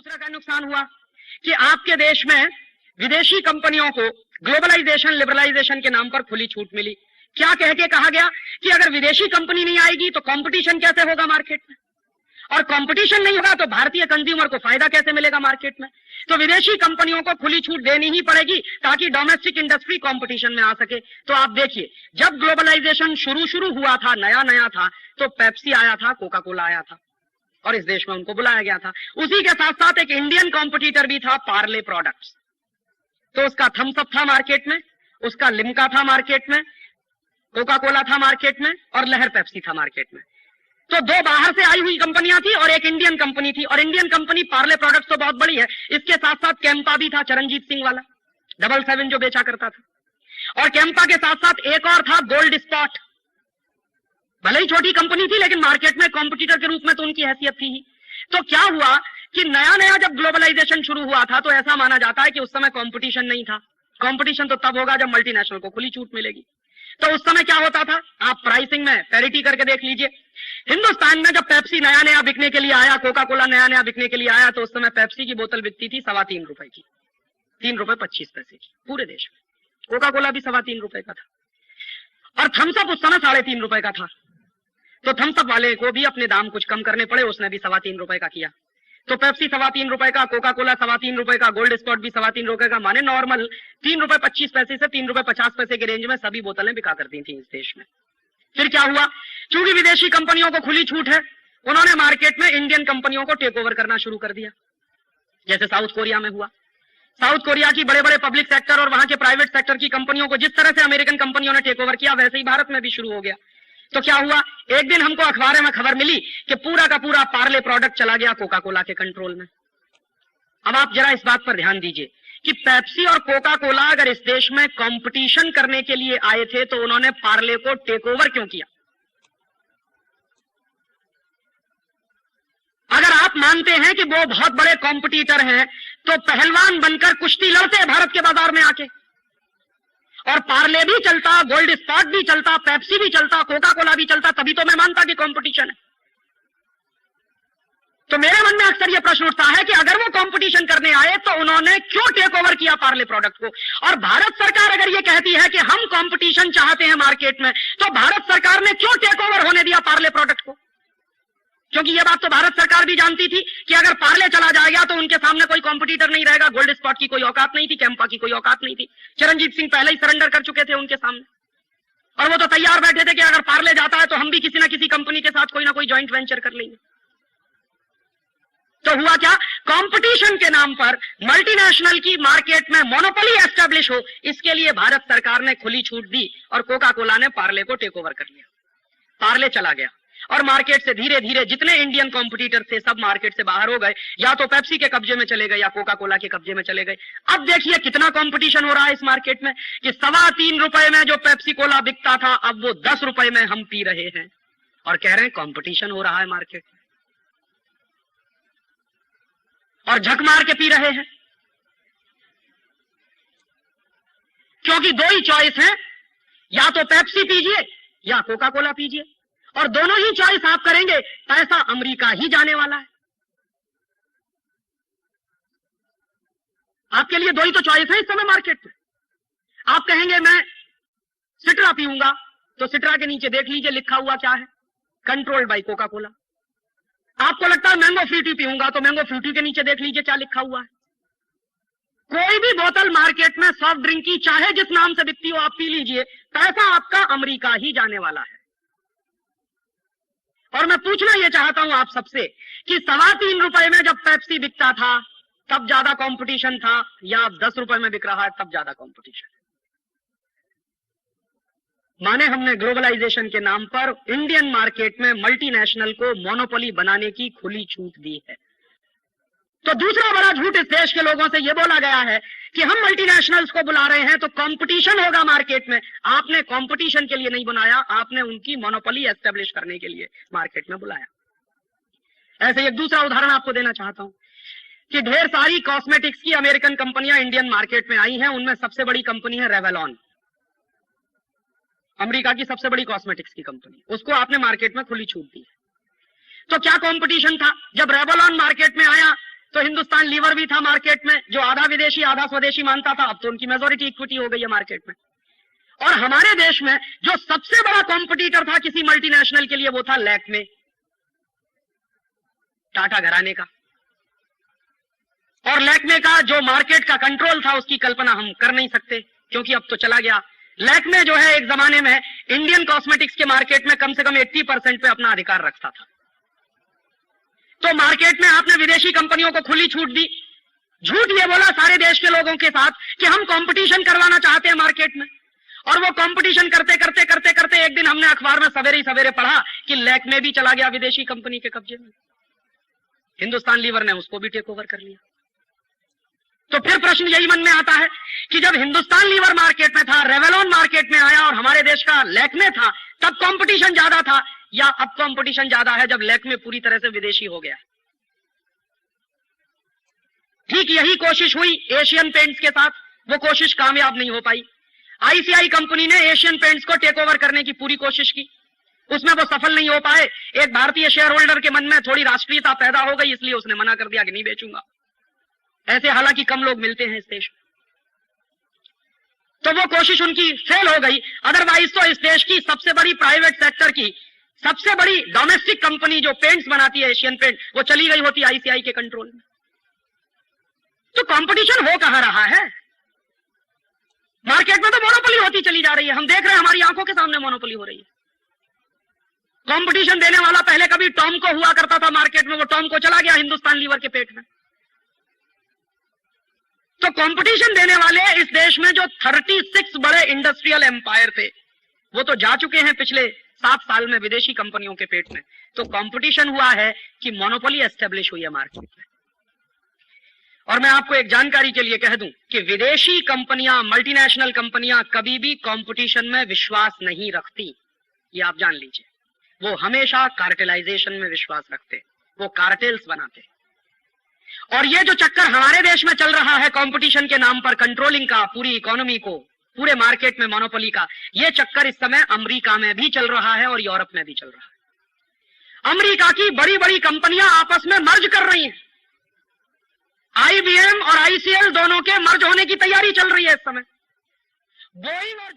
दूसरा का नुकसान हुआ कि आपके देश में विदेशी कंपनियों को ग्लोबलाइजेशन लिबरलाइजेशन के नाम पर खुली छूट मिली। क्या कह के कहा गया कि अगर विदेशी कंपनी नहीं आएगी तो कंपटीशन कैसे होगा मार्केट में, और कंपटीशन नहीं होगा तो भारतीय कंज्यूमर को फायदा कैसे मिलेगा मार्केट में। तो विदेशी कंपनियों को खुली छूट देनी ही पड़ेगी ताकि डोमेस्टिक इंडस्ट्री कंपटीशन में आ सके। तो आप देखिए, जब ग्लोबलाइजेशन शुरू हुआ था, नया नया था, तो पेप्सी आया था, कोका कोला आया था और इस देश में उनको बुलाया गया था। उसी के साथ साथ एक इंडियन कॉम्पिटिटर भी था, पार्ले प्रोडक्ट्स। तो उसका थम्स अप था मार्केट में, उसका लिम्का था मार्केट में, कोका कोला था मार्केट में और लहर पेप्सी था मार्केट में। तो दो बाहर से आई हुई कंपनियां थी और एक इंडियन कंपनी थी। और इंडियन कंपनी पार्ले प्रोडक्ट्स तो बहुत बड़ी है, इसके साथ साथ कैंपा भी था, चरणजीत सिंह वाला 77 जो बेचा करता था। और कैंपा के साथ साथ एक और था, गोल्ड स्पॉट। भले ही छोटी कंपनी थी लेकिन मार्केट में कॉम्पिटिटर के रूप में तो उनकी हैसियत थी ही। तो क्या हुआ कि नया नया जब ग्लोबलाइजेशन शुरू हुआ था तो ऐसा माना जाता है कि उस समय कंपटीशन नहीं था। कंपटीशन तो तब होगा जब मल्टीनेशनल को खुली छूट मिलेगी। तो उस समय क्या होता था, आप प्राइसिंग में पैरिटी करके देख लीजिए। हिंदुस्तान में जब पेप्सी नया नया बिकने के लिए आया, कोका कोला नया नया बिकने के लिए आया, तो उस समय पेप्सी की बोतल बिकती थी 3.25 रुपए की, 3 रुपए 25 पैसे की पूरे देश में। कोका कोला भी 3.25 रुपए का था और थम्स अप उस समय 3.5 रुपए का था। तो थम्स अप वाले को भी अपने दाम कुछ कम करने पड़े, उसने भी 3.25 रुपए का किया। तो पेप्सी 3.25 रुपए का, कोका कोला 3.25 रुपए का, गोल्ड स्पॉट भी 3.25 रुपए का, माने नॉर्मल 3 रुपए 25 पैसे से 3 रुपए 50 पैसे के रेंज में सभी बोतलें बिका करती थी इस देश में। फिर क्या हुआ, चूंकि विदेशी कंपनियों को खुली छूट है, उन्होंने मार्केट में इंडियन कंपनियों को टेक ओवर करना शुरू कर दिया, जैसे साउथ कोरिया में हुआ। साउथ कोरिया की बड़े बड़े पब्लिक सेक्टर और वहां के प्राइवेट सेक्टर की कंपनियों को जिस तरह से अमेरिकन कंपनियों ने टेक ओवर किया, वैसे ही भारत में भी शुरू हो गया। तो क्या हुआ, एक दिन हमको अखबार में खबर मिली कि पूरा का पूरा पार्ले प्रोडक्ट चला गया कोका कोला के कंट्रोल में। अब आप जरा इस बात पर ध्यान दीजिए कि पेप्सी और कोका कोला अगर इस देश में कंपटीशन करने के लिए आए थे तो उन्होंने पार्ले को टेक ओवर क्यों किया? अगर आप मानते हैं कि वो बहुत बड़े कॉम्पिटिटर हैं तो पहलवान बनकर कुश्ती लड़ते भारत के बाजार में आके, और पार्ले भी चलता, गोल्ड स्पॉट भी चलता, पेप्सी भी चलता, कोका कोला भी चलता, तभी तो मैं मानता कि कंपटीशन है। तो मेरे मन में अक्सर यह प्रश्न उठता है कि अगर वो कंपटीशन करने आए तो उन्होंने क्यों टेक ओवर किया पार्ले प्रोडक्ट को? और भारत सरकार अगर ये कहती है कि हम कंपटीशन चाहते हैं मार्केट में, तो भारत सरकार ने क्यों टेक ओवर होने दिया पार्ले प्रोडक्ट को? क्योंकि ये बात तो भारत सरकार भी जानती थी कि अगर पार्ले चला जाएगा तो उनके सामने कोई कंपटीटर नहीं रहेगा। गोल्ड स्पॉट की कोई औकात नहीं थी, कैंपा की कोई औकात नहीं थी। चरणजीत सिंह पहले ही सरेंडर कर चुके थे उनके सामने, और वो तो तैयार बैठे थे कि अगर पार्ले जाता है तो हम भी किसी ना किसी कंपनी के साथ कोई ना कोई ज्वाइंट वेंचर कर लेंगे। तो हुआ क्या, कंपटीशन के नाम पर मल्टीनेशनल की मार्केट में मोनोपोली एस्टेब्लिश हो, इसके लिए भारत सरकार ने खुली छूट दी और कोका कोला ने पार्ले को टेक ओवर कर लिया। पार्ले चला गया और मार्केट से धीरे धीरे जितने इंडियन कॉम्पिटिटर थे सब मार्केट से बाहर हो गए, या तो पेप्सी के कब्जे में चले गए या कोका कोला के कब्जे में चले गए। अब देखिए कितना कंपटीशन हो रहा है इस मार्केट में कि 3.25 रुपए में जो पेप्सी कोला बिकता था अब वो 10 रुपए में हम पी रहे हैं और कह रहे हैं कंपटीशन हो रहा है मार्केट में, और झक मार के पी रहे हैं। क्योंकि दो ही चॉइस है, या तो पेप्सी पीजिए या कोका कोला पीजिए, और दोनों ही चॉइस आप करेंगे पैसा अमेरिका ही जाने वाला है। आपके लिए दो ही तो चॉइस है इस समय मार्केट में। आप कहेंगे मैं सिट्रा पीऊंगा, तो सिट्रा के नीचे देख लीजिए लिखा हुआ क्या है, कंट्रोल्ड बाय कोका कोला। आपको लगता है मैंगो फ्रूटी पीऊंगा, तो मैंगो फ्रूटी के नीचे देख लीजिए क्या लिखा हुआ है। कोई भी बोतल मार्केट में सॉफ्ट ड्रिंक की चाहे जिस नाम से बिकती हो आप पी लीजिए, पैसा आपका अमेरिका ही जाने वाला है। और मैं पूछना यह चाहता हूं आप सबसे कि 3.25 रुपए में जब पेप्सी बिकता था तब ज्यादा कंपटीशन था, या 10 रुपए में बिक रहा है तब ज्यादा कंपटीशन है? माने हमने ग्लोबलाइजेशन के नाम पर इंडियन मार्केट में मल्टीनेशनल को मोनोपोली बनाने की खुली छूट दी है। तो दूसरा बड़ा झूठ इस देश के लोगों से यह बोला गया है कि हम मल्टीनेशनल्स को बुला रहे हैं तो कंपटीशन होगा मार्केट में। आपने कंपटीशन के लिए नहीं बुलाया, आपने उनकी मोनोपोली एस्टेब्लिश करने के लिए मार्केट में बुलाया। ऐसे एक दूसरा उदाहरण आपको देना चाहता हूं कि ढेर सारी कॉस्मेटिक्स की अमेरिकन कंपनियां इंडियन मार्केट में आई हैं। उनमें सबसे बड़ी कंपनी है रेवलॉन, अमेरिका की सबसे बड़ी कॉस्मेटिक्स की कंपनी। उसको आपने मार्केट में खुली छूट दी है। तो क्या कंपटीशन था? जब रेवलॉन मार्केट में आया तो हिंदुस्तान लीवर भी था मार्केट में, जो आधा विदेशी आधा स्वदेशी मानता था, अब तो उनकी मेजॉरिटी इक्विटी हो गई है मार्केट में। और हमारे देश में जो सबसे बड़ा कॉम्पिटिटर था किसी मल्टीनेशनल के लिए, वो था लैक्मे, टाटा घराने का। और लैक्मे का जो मार्केट का कंट्रोल था, उसकी कल्पना हम कर नहीं सकते, क्योंकि अब तो चला गया। लैक्मे जो है एक जमाने में इंडियन कॉस्मेटिक्स के मार्केट में कम से कम 80% पे अपना अधिकार रखता था। तो मार्केट में आपने विदेशी कंपनियों को खुली छूट दी, झूठ ये बोला सारे देश के लोगों के साथ कि हम कंपटीशन करवाना चाहते हैं मार्केट में। और वो कंपटीशन करते करते करते करते एक दिन हमने अखबार में सवेरे ही सवेरे पढ़ा कि लैक्मे भी चला गया विदेशी कंपनी के कब्जे में। हिंदुस्तान लीवर ने उसको भी टेक ओवर कर लिया। तो फिर प्रश्न यही मन में आता है कि जब हिंदुस्तान लीवर मार्केट में था, रेवलॉन मार्केट में आया और हमारे देश का लैक्मे था, तब कंपटीशन ज्यादा था, या अब कंपटीशन ज्यादा है जब लैक्मे पूरी तरह से विदेशी हो गया? ठीक यही कोशिश हुई एशियन पेंट्स के साथ, वो कोशिश कामयाब नहीं हो पाई। आईसीआई कंपनी ने एशियन पेंट्स को टेक ओवर करने की पूरी कोशिश की, उसमें वो सफल नहीं हो पाए। एक भारतीय शेयर होल्डर के मन में थोड़ी राष्ट्रीयता पैदा हो गई, इसलिए उसने मना कर दिया कि नहीं बेचूंगा। ऐसे हालांकि कम लोग मिलते हैं इस देश में। तो वो कोशिश उनकी फेल हो गई। अदरवाइज तो इस देश की सबसे बड़ी प्राइवेट सेक्टर की सबसे बड़ी डोमेस्टिक कंपनी जो पेंट्स बनाती है, एशियन पेंट, वो चली गई होती आईसीआई के कंट्रोल में। तो कंपटीशन हो कहां रहा है? मार्केट में तो मोनोपोली होती चली जा रही है, हम देख रहे हैं, हमारी आंखों के सामने मोनोपोली हो रही है। कंपटीशन देने वाला पहले कभी टॉम को हुआ करता था मार्केट में, वो टॉम को चला गया हिंदुस्तान लीवर के पेट में। तो कंपटीशन देने वाले इस देश में जो 36 बड़े इंडस्ट्रियल एम्पायर थे, वो तो जा चुके हैं पिछले 7 साल में विदेशी कंपनियों के पेट में। तो कंपटीशन हुआ है कि मोनोपोली एस्टेब्लिश हुई है मार्केट में। और मैं आपको एक जानकारी के लिए कह दूं कि विदेशी कंपनियां, मल्टीनेशनल कंपनियां कभी भी कंपटीशन में विश्वास नहीं रखती, ये आप जान लीजिए। वो हमेशा कार्टेलाइजेशन में विश्वास रखते, वो कार्टेल्स बनाते। और ये जो चक्कर हमारे देश में चल रहा है कंपटीशन के नाम पर कंट्रोलिंग का, पूरी इकोनॉमी को, पूरे मार्केट में मोनोपोली का, ये चक्कर इस समय अमेरिका में भी चल रहा है और यूरोप में भी चल रहा है। अमेरिका की बड़ी बड़ी कंपनियां आपस में मर्ज कर रही हैं। आईबीएम और आईसीएल दोनों के मर्ज होने की तैयारी चल रही है इस समय। बोइंग और